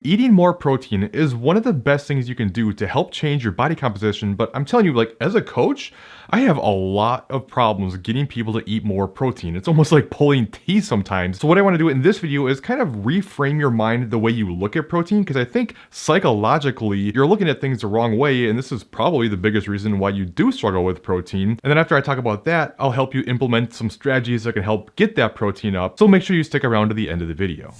Eating more protein is one of the best things you can do to help change your body composition, but I'm telling you, like, as a coach, I have a lot of problems getting people to eat more protein. It's almost like pulling teeth sometimes. So what I want to do in this video is kind of reframe your mind the way you look at protein, because I think psychologically, you're looking at things the wrong way, and this is probably the biggest reason why you do struggle with protein. And then after I talk about that, I'll help you implement some strategies that can help get that protein up. So make sure you stick around to the end of the video.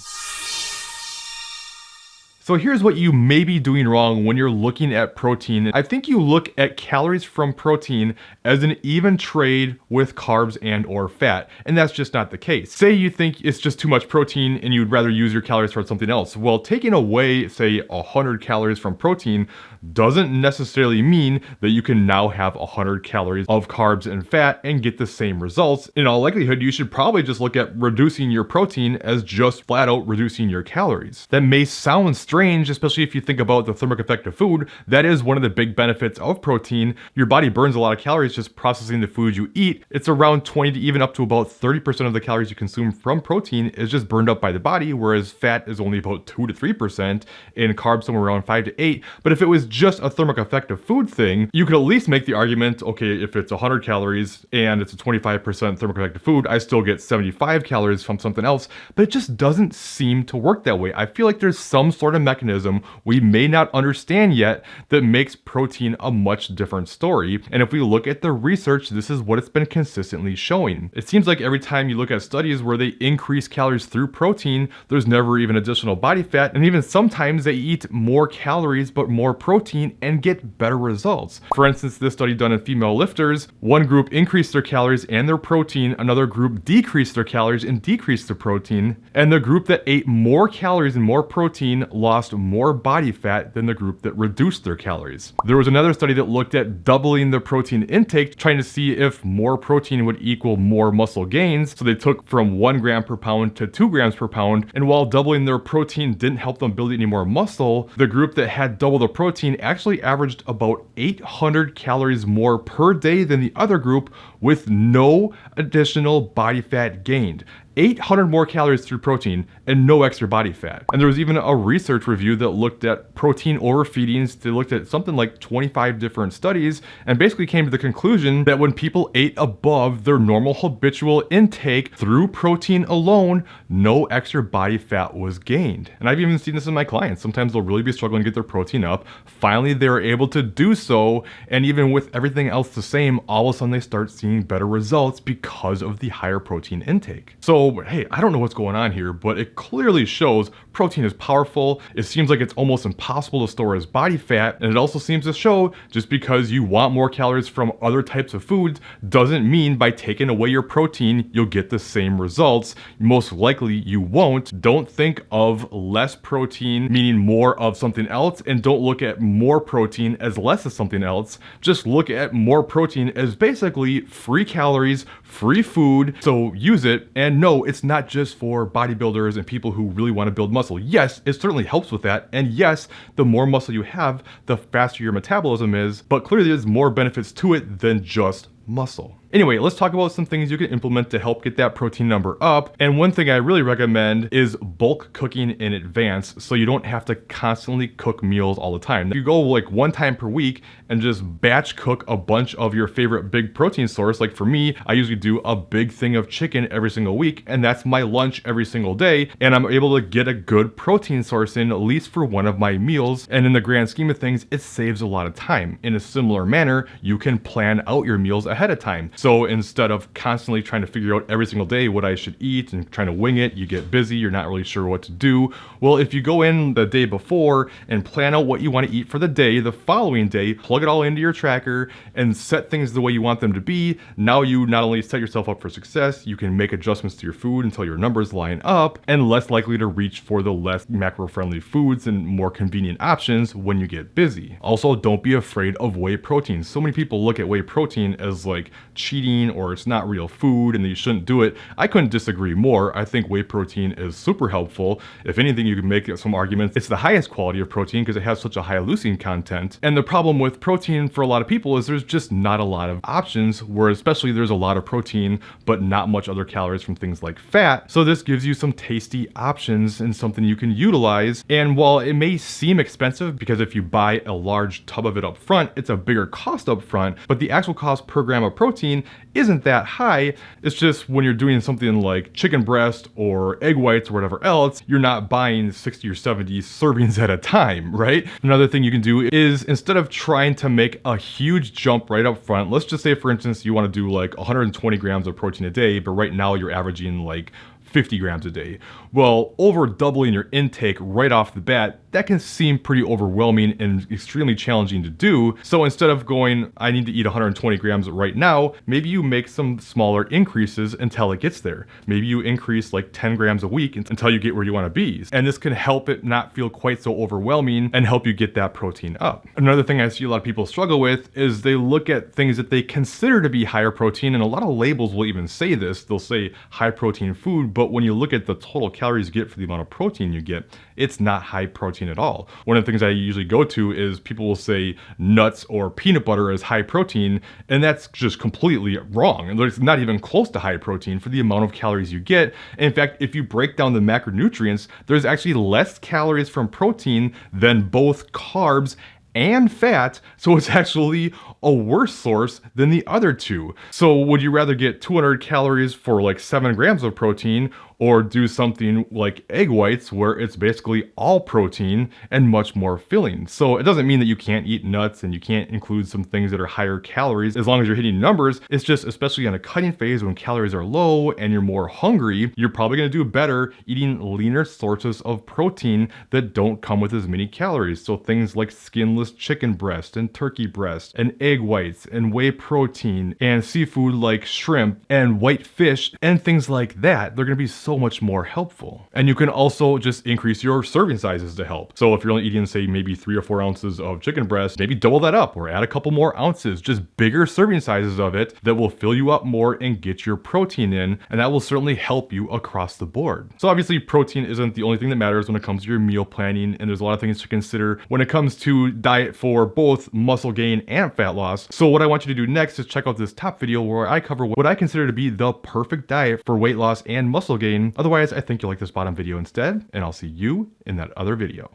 So here's what you may be doing wrong when you're looking at protein. I think you look at calories from protein as an even trade with carbs and or fat, and that's just not the case. Say you think it's just too much protein and you'd rather use your calories for something else. Well, taking away, say, 100 calories from protein doesn't necessarily mean that you can now have 100 calories of carbs and fat and get the same results. In all likelihood, you should probably just look at reducing your protein as just flat out reducing your calories. That may sound strange, especially if you think about the thermic effect of food. That is one of the big benefits of protein. Your body burns a lot of calories just processing the food you eat. It's around 20 to even up to about 30% of the calories you consume from protein is just burned up by the body, whereas fat is only about 2 to 3% and carbs somewhere around 5 to 8. But if it was just a thermic effect of food thing, you could at least make the argument, okay, if it's 100 calories and it's a 25% thermic effect of food, I still get 75 calories from something else, but it just doesn't seem to work that way. I feel like there's some sort of mechanism we may not understand yet that makes protein a much different story. And if we look at the research, this is what it's been consistently showing. It seems like every time you look at studies where they increase calories through protein, there's never even additional body fat, and even sometimes they eat more calories but more protein and get better results. For instance, this study done in female lifters, one group increased their calories and their protein, another group decreased their calories and decreased their protein, and the group that ate more calories and more protein lost more body fat than the group that reduced their calories. There was another study that looked at doubling the protein intake, trying to see if more protein would equal more muscle gains. So they took from 1 gram per pound to 2 grams per pound, and while doubling their protein didn't help them build any more muscle, the group that had double the protein actually averaged about 800 calories more per day than the other group with no additional body fat gained. 800 more calories through protein and no extra body fat. And there was even a research review that looked at protein overfeedings. They looked at something like 25 different studies and basically came to the conclusion that when people ate above their normal habitual intake through protein alone, no extra body fat was gained. And I've even seen this in my clients. Sometimes they'll really be struggling to get their protein up. Finally, they're able to do so. And even with everything else the same, all of a sudden they start seeing better results because of the higher protein intake. So hey, I don't know what's going on here, but it clearly shows protein is powerful. It seems like it's almost impossible to store as body fat, and it also seems to show just because you want more calories from other types of foods doesn't mean by taking away your protein you'll get the same results. Most likely you won't. Don't think of less protein meaning more of something else, and don't look at more protein as less of something else. Just look at more protein as basically free calories, free food, so use it. And no, it's not just for bodybuilders and people who really want to build muscle. Yes, it certainly helps with that. And yes, the more muscle you have, the faster your metabolism is, but clearly there's more benefits to it than just muscle. Anyway, let's talk about some things you can implement to help get that protein number up. And one thing I really recommend is bulk cooking in advance so you don't have to constantly cook meals all the time. You go like 1 time per week and just batch cook a bunch of your favorite big protein source. Like for me, I usually do a big thing of chicken every single week, and that's my lunch every single day. And I'm able to get a good protein source in at least for one of my meals. And in the grand scheme of things, it saves a lot of time. In a similar manner, you can plan out your meals ahead of time. So instead of constantly trying to figure out every single day what I should eat and trying to wing it, you get busy, you're not really sure what to do. Well, if you go in the day before and plan out what you want to eat for the day, the following day, plug it all into your tracker and set things the way you want them to be, now you not only set yourself up for success, you can make adjustments to your food until your numbers line up, and less likely to reach for the less macro-friendly foods and more convenient options when you get busy. Also, don't be afraid of whey protein. So many people look at whey protein as like cheating or it's not real food and you shouldn't do it, I couldn't disagree more. I think whey protein is super helpful. If anything, you can make some arguments it's the highest quality of protein because it has such a high leucine content. And the problem with protein for a lot of people is there's just not a lot of options, where especially there's a lot of protein but not much other calories from things like fat. So this gives you some tasty options and something you can utilize. And while it may seem expensive, because if you buy a large tub of it up front, it's a bigger cost up front, but the actual cost per gram of protein isn't that high. It's just when you're doing something like chicken breast or egg whites or whatever else, you're not buying 60 or 70 servings at a time, right? Another thing you can do is, instead of trying to make a huge jump right up front, let's just say for instance you want to do like 120 grams of protein a day, but right now you're averaging like 50 grams a day. Well, over doubling your intake right off the bat, that can seem pretty overwhelming and extremely challenging to do. So instead of going, I need to eat 120 grams right now, maybe you make some smaller increases until it gets there. Maybe you increase like 10 grams a week until you get where you want to be. And this can help it not feel quite so overwhelming and help you get that protein up. Another thing I see a lot of people struggle with is they look at things that they consider to be higher protein, and a lot of labels will even say this. They'll say high protein food, but when you look at the total calories you get for the amount of protein you get, it's not high protein at all. One of the things I usually go to is people will say nuts or peanut butter is high protein, and that's just completely wrong. And it's not even close to high protein for the amount of calories you get. And in fact, if you break down the macronutrients, there's actually less calories from protein than both carbs and fat, so it's actually a worse source than the other two. So would you rather get 200 calories for like 7 grams of protein, or do something like egg whites where it's basically all protein and much more filling? So it doesn't mean that you can't eat nuts and you can't include some things that are higher calories as long as you're hitting numbers. It's just, especially on a cutting phase when calories are low and you're more hungry, you're probably gonna do better eating leaner sources of protein that don't come with as many calories. So things like skinless chicken breast and turkey breast and egg whites and whey protein and seafood like shrimp and white fish and things like that. They're gonna be so much more helpful. And you can also just increase your serving sizes to help. So if you're only eating, say, maybe 3 or 4 ounces of chicken breast, maybe double that up or add a couple more ounces, just bigger serving sizes of it that will fill you up more and get your protein in. And that will certainly help you across the board. So obviously protein isn't the only thing that matters when it comes to your meal planning. And there's a lot of things to consider when it comes to diet for both muscle gain and fat loss. So what I want you to do next is check out this top video where I cover what I consider to be the perfect diet for weight loss and muscle gain. Otherwise, I think you'll like this bottom video instead, and I'll see you in that other video.